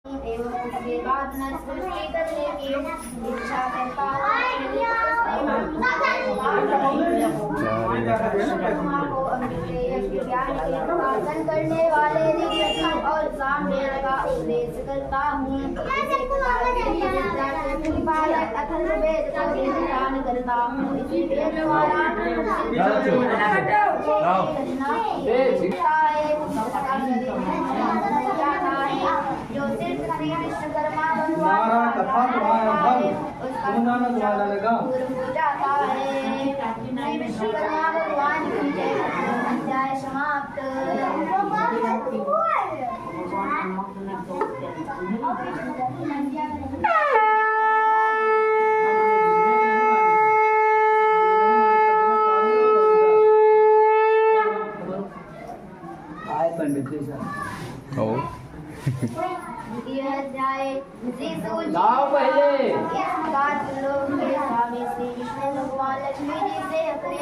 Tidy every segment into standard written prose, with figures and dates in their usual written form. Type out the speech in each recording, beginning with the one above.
एवं उसके बाद न सृष्टि करने की इच्छा करता हूँ को अमृतेय ज्ञान के प्रकाशन करने वाले दिव्य और साम्य का उपदेश करता हूँ। अथर्ववेद का ज्ञान करता हूँ। इसी वेद द्वारा जो सिर्फ श्री विश्वकर्मा भगवान कथा हो जाता है। श्री विश्वकर्मा भगवान की जय। अध्याय समाप्त। द्वितीय अध्याय पहले स्वामी श्री विष्णु भगवान लक्ष्मी जी से अपने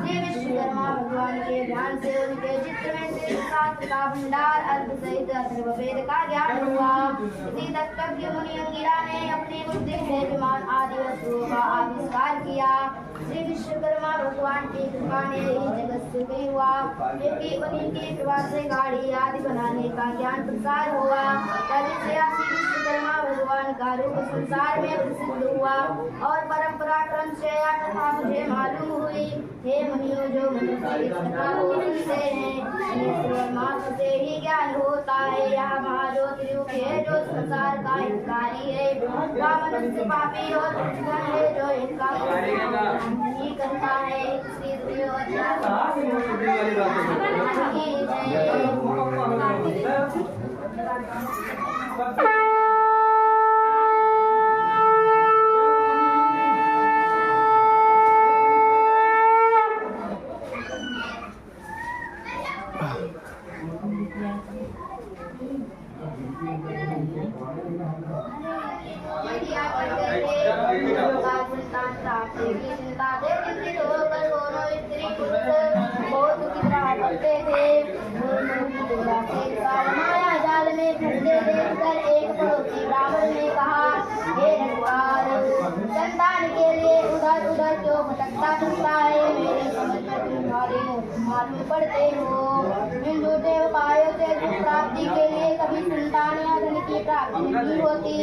श्री विश्वकर्मा भगवान के ध्यान से उनके चित्र में श्री शास्त्र का भंडार अर्थ सहित अथर्ववेद का ज्ञान हुआ। इसी तत्वज्ञ मुनि अंगिरा ने अपनी बुद्धि से विमान आदि वस्तुओं का आविष्कार किया। श्री विश्वकर्मा भगवान की कृपा ने ही जगत सुखी हुआ, क्योंकि उन्हीं की कृपा से गाड़ी आदि बनाने का ज्ञान प्रसार हुआ। तभी से श्री विश्वकर्मा भगवान का रूप संसार में प्रसिद्ध हुआ और परंपरा क्रम से यह कथा मुझे मालूम हुई। हे मुनियों, जो मनुष्य इस कथा को सुनते हैं मात्र से ही ज्ञान होता है। यह महाज्योतिर्युग है जो संसार का हितकारी है। वह मनुष्य पापी और दुष्टन है जो इनका नहीं करता है। जाल में फंसे देखकर एक पड़ोसी ब्राह्मण ने कहा, हे रखवार, संतान के लिए उधर उधर क्यों भटकता फिरता है? मेरे समझ में तुम्हारे मालूम पड़ते हो। इन झूठे उपायों से प्राप्ति के लिए कभी संतान या धन की प्राप्ति नहीं होती।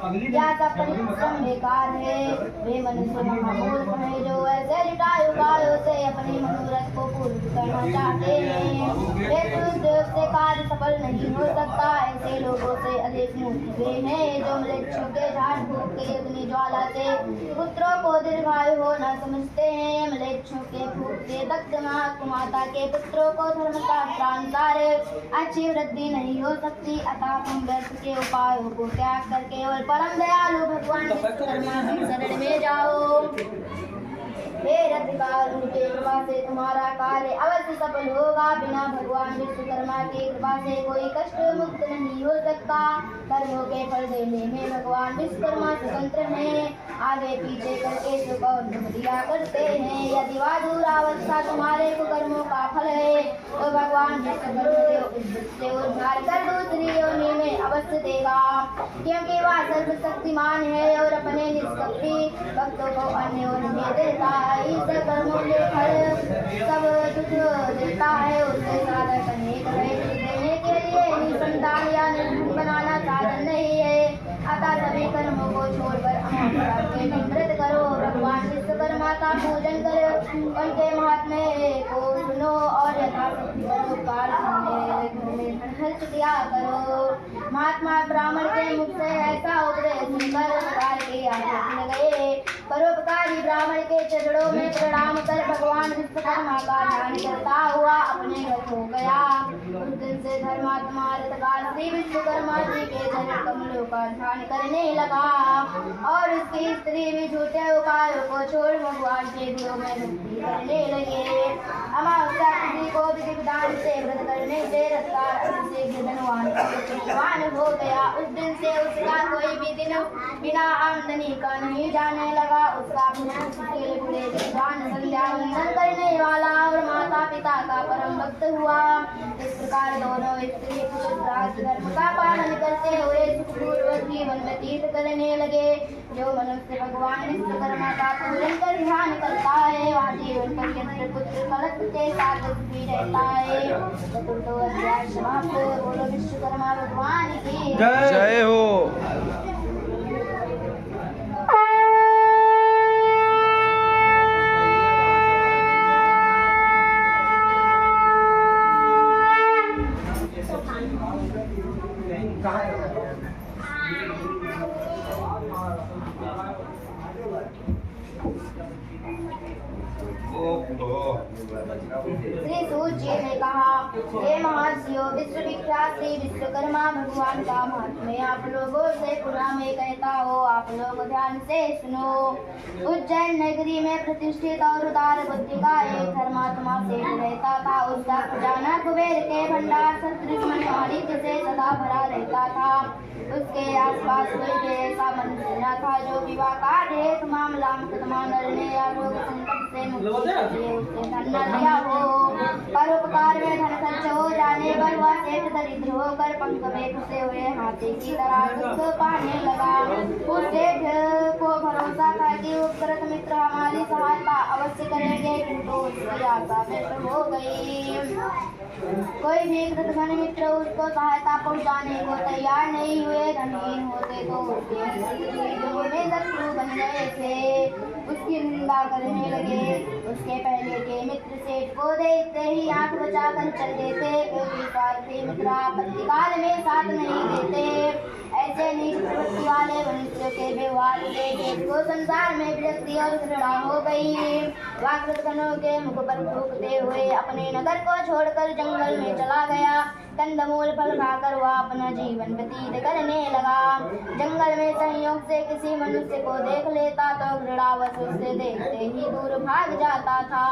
क्या सब परिश्रम बेकार है? वे मनुष्य महामूर्ख है जो ऐसे जुटाए उपायों से अपने मनोरथ को पूर्ण करना चाहते हैं। वे दुरुद्योग से कार्य सफल नहीं हो सकता। ऐसे लोगों से अधिक मूर्ख वे हैं जो मृत्यु के झाड़ फूक के अग्नि ज्वाला से पुत्रों को दीर्घायु होना समझते हैं। मृत्यु के फूक से दग्ध माता के पुत्रों को धर्म का प्रांतार अच्छी वृद्धि नहीं हो सकती। अतः तुम व्यर्थ के उपायों को त्याग करके केवल परम दयालु भगवान विश्वकर्मा की शरण में जाओ। हे रथिकार, उनके कृपा से तुम्हारा कार्य अवश्य सफल होगा। बिना भगवान विश्वकर्मा की कृपा से कोई कष्ट मुक्त नहीं हो सकता। कर्मों के फल देने में भगवान विश्वकर्मा स्वतंत्र हैं। आगे पीछे करके सुख और दुख दिया करते हैं। यदि वह दूरावस्था तुम्हारे कुकर्मों का फल है तो भगवान विश्वकर्मा से उद्धार कर दूसरी योनि में अवश्य देगा, क्योंकि वह सर्वशक्तिमान है और अपने निष्कपटी भक्तों को अन्य योनि में देता है। इस कर्मों के फल सब दुख देता है। उसके साधक अनेक देने के लिए संतान या निर्धन बनाना साधन नहीं है। अतः सभी कर्मों को छोड़कर निवृत्त करो। भगवान विश्वकर्मा का पूजन करो, उनके महात्म्य को सुनो और यथाशक्ति परोपकार किया करो। महात्मा ब्राह्मण के मुख से ऐसा उपदेश सुनकर उपकार के आगे गए। परोपकारी ब्राह्मण के चरणों में प्रणाम कर भगवान विश्वकर्मा का ध्यान करता हुआ अपने घर हो गया। उस दिन से धर्मात्मा रथकार श्री विश्वकर्मा जी के चरण कमलों का ध्यान करने लगा और उसकी स्त्री भी झूठे उपायों को छोड़ भगवान के गुरु में भक्ति करने लगे। अमावस्या तिथि को विधि विधान से व्रत करने से रथकार अभिषेक धनवान हो गया। उस दिन से उसका कोई भी दिन बिना आमदनी का नहीं जाने लगा। उसका पूरे विद्वान संध्या वंदन करने वाला और माता पिता का परम भक्त हुआ। इस प्रकार दोनों स्त्री पुरुष धर्म का पालन करते हुए सुखपूर्वक जीवन व्यतीत करने लगे। जो मनुष्य भगवान विश्वकर्मा का पूजन कर ध्यान करता है वह जीवन पर्यंत पुत्र कलश के साथ सुखी रहता है। चतुर्थो अध्याय समाप्त। बोलो विश्वकर्मा भगवान की जय हो। श्री सूत जी ने कहा, हे महर्षियों, विश्वविख्यात श्री विश्वकर्मा भगवान का महात्म्य आप लोगों से पुनः मैं कहता हूँ, आप लोग ध्यान से सुनो। उज्जैन नगरी में प्रतिष्ठित और उदार बुद्धि का एक धर्मात्मा सेठ रहता था। उसका खजाना कुबेर के भंडार सदृश माणिक्य से सदा भरा रहता था। उसके आसपास कोई भी ऐसा मनुष्य न था जो विवाह का एक मामला मुकदमा लड़ने या रोग संकट से मुक्ति के लिए उससे धन न लिया हो। परोपकार में धन खर्च हो जाने पर वह सेठ दरिद्र होकर पंख में फंसे हुए हाथी की तरह दुख पाने लगा। उस सेठ को भरोसा था कि उपकृत मित्र हमारी सहायता अवश्य करेंगे, किंतु उसकी आशा व्यर्थ हो गई। कोई भी कृतघ्न मित्र उसको सहायता पहुंचाने को तैयार नहीं हुए। धनहीन होते तो उसके शत्रु बन गए थे, उसकी निंदा करने लगे। उसके पहले के मित्र सेठ को देखते ही आंख बचाकर चल देते, क्योंकि स्वार्थी मित्र आपत्ति काल में साथ नहीं देते। ऐसे नीच प्रवृत्ति वाले मनुष्य के व्यवहार से सेठ को संसार में विरक्ति और घृणा हो गई। वह कृतघ्नों के मुख पर थूकते हुए अपने नगर को छोड़कर जंगल में चला गया। कंदमूल फल खाकर वह अपना जीवन व्यतीत करने लगा। जंगल में संयोग से किसी मनुष्य को देख लेता तो घृणावश उससे देखते ही दूर भाग जाता था।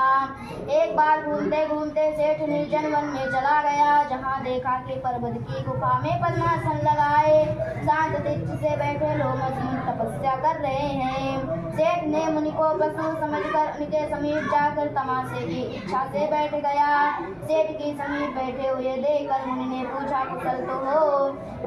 एक बार घूमते घूमते सेठ निर्जन वन में चला गया, जहाँ देखा कि पर्वत की गुफा में पद्मासन लगाए शांत चित्त से बैठे लोग मजबूत तपस्या कर रहे हैं। सेठ ने मुनि को पशु समझकर उनके समीप जाकर तमाशे की इच्छा से बैठ गया। सेठ के समीप बैठे हुए देखकर मुनि ने पूछा, कुशल तो हो,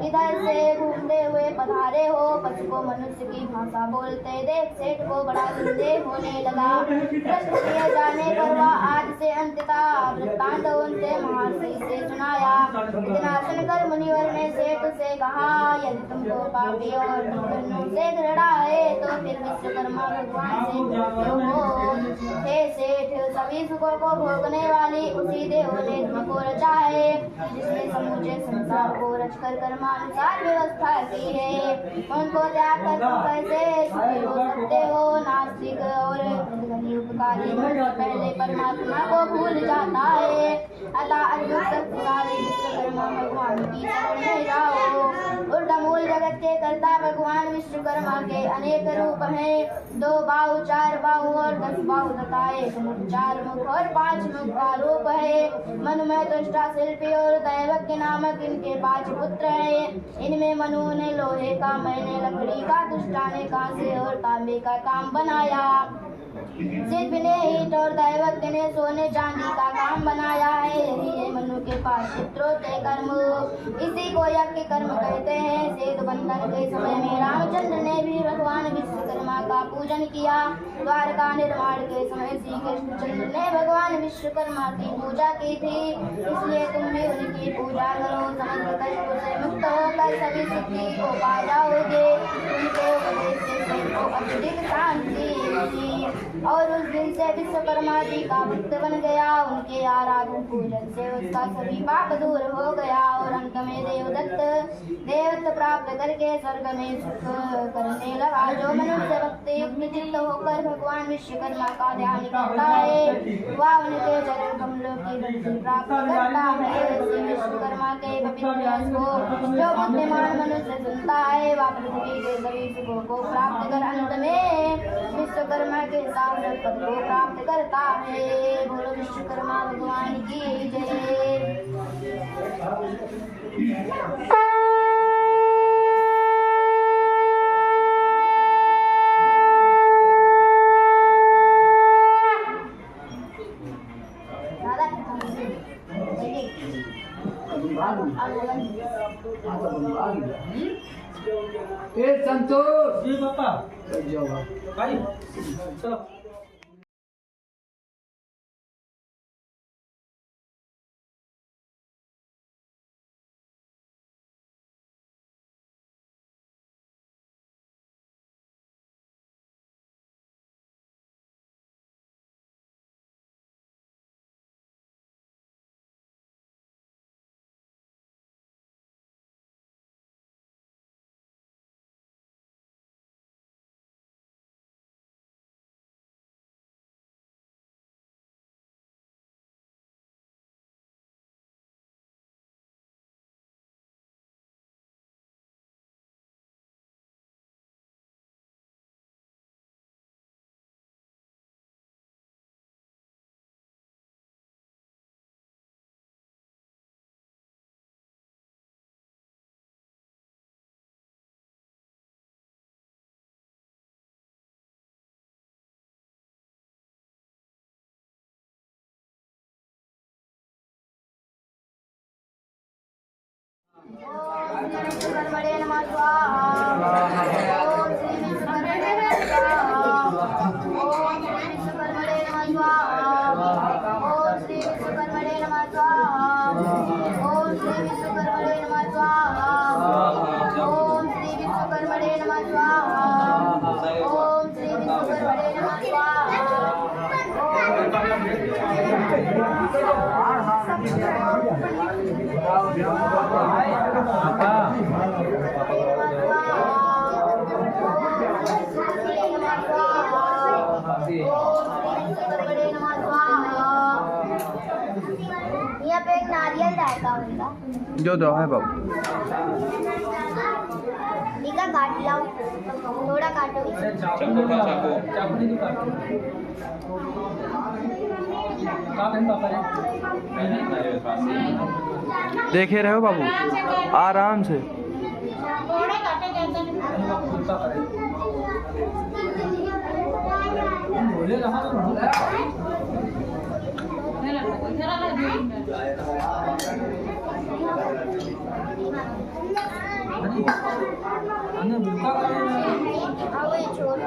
इधर से घूमते हुए पधारे हो? पशु को मनुष्य की भाषा बोलते देख सेठ को बड़ा संदेह होने लगा। प्रश्न किए जाने पर वह आज से अंत का वृत्तांत उनसे महर्षि से सुनाया। इतना सुनकर मुनिवर ने सेठ से कहा, यदि तुमको पापी और दुर्जनों से घृणा है तो फिर विश्वकर्मा भगवान से क्यों हो? हे सेठ, सभी सुखों को भोगने वाली उसी देव ने तुमको रचा है, जिसने समूचे संसार को रचकर कर्मानुसार व्यवस्था की है। उनको त्याग कर तुम कैसे सुखी हो सकते हो? नास्तिक और उपकारी पहले परमात्मा को भूल जाता है। अतः अद्भुत शक्तिशाली विश्वकर्मा भगवान की शरण में जाओ। ऊर्ध्वमूल जगत के कर्ता भगवान विश्वकर्मा के अनेक रूप हैं। 2 बाहु, 4 बाहु और 10 बाहु तथा 1 मुख, 4 मुख और 5 मुख का रूप है। मनुमय, दृष्टा, शिल्पी और दैवज्ञ नामक इनके 5 पुत्र हैं। इनमें मनु ने लोहे का, मैंने लकड़ी का, दुष्टा ने कांसे और तांबे का काम बनाया। शिल्पी ने ईंट और दैवज्ञ ने सोने चांदी का काम बनाया है। यही है मनु के 5 पुत्रों के कर्म। इसी को यज्ञ कर्म कहते हैं। सेतु बंधन के समय में रामचंद्र ने भी भगवान विश्वकर्मा का पूजन किया। द्वारका निर्माण के समय श्री कृष्णचंद्र ने भगवान विश्वकर्मा की पूजा की थी। इसलिए तुम भी उनकी पूजा करो। समस्त कष्टों से मुक्त होकर सभी सिद्धि को पा जाओगे। उनके उपदेश से सबको अत्यधिक शांति मिली और उस दिन से विश्वकर्मा जी का भक्त बन गया। उनके आराधन पूजन से उसका सभी पाप दूर हो गया और अंत में देवत्व प्राप्त करके स्वर्ग में सुख करने लगा। जो मनुष्य भक्ति युक्त चित्त होकर भगवान विश्वकर्मा का ध्यान करता है वह उनके चरण कमलों की भक्ति प्राप्त करता है। श्री विश्वकर्मा के पवित्र यश को जो बुद्धिमान मनुष्य सुनता है वह पृथ्वी के सभी सुखों को प्राप्त कर अंत में विश्वकर्मा के शाश्वत पद को प्राप्त करता है। बोलो विश्वकर्मा भगवान की जय। संतोष जी पापा भाई चलो। विश्वकर्मणे नमः स्वाहा। ओम श्री विश्वकर्मणे नमः स्वाहा। ओम श्री विश्वकर्मणे नमः स्वाहा। ओम श्री विश्वकर्मणे नमः स्वाहा। ओम श्री विश्वकर्मणे नमः स्वाहा। ओम श्री विश्वकर्मणे नमः स्वाहा। ओम श्री विश्वकर्मणे नमः स्वाहा। यहाँ पे एक नारियल रहता होगा जो दो है बाबू टीका काट लाओ थोड़ा काटो देखे रहे हो बाबू आराम से। छोड़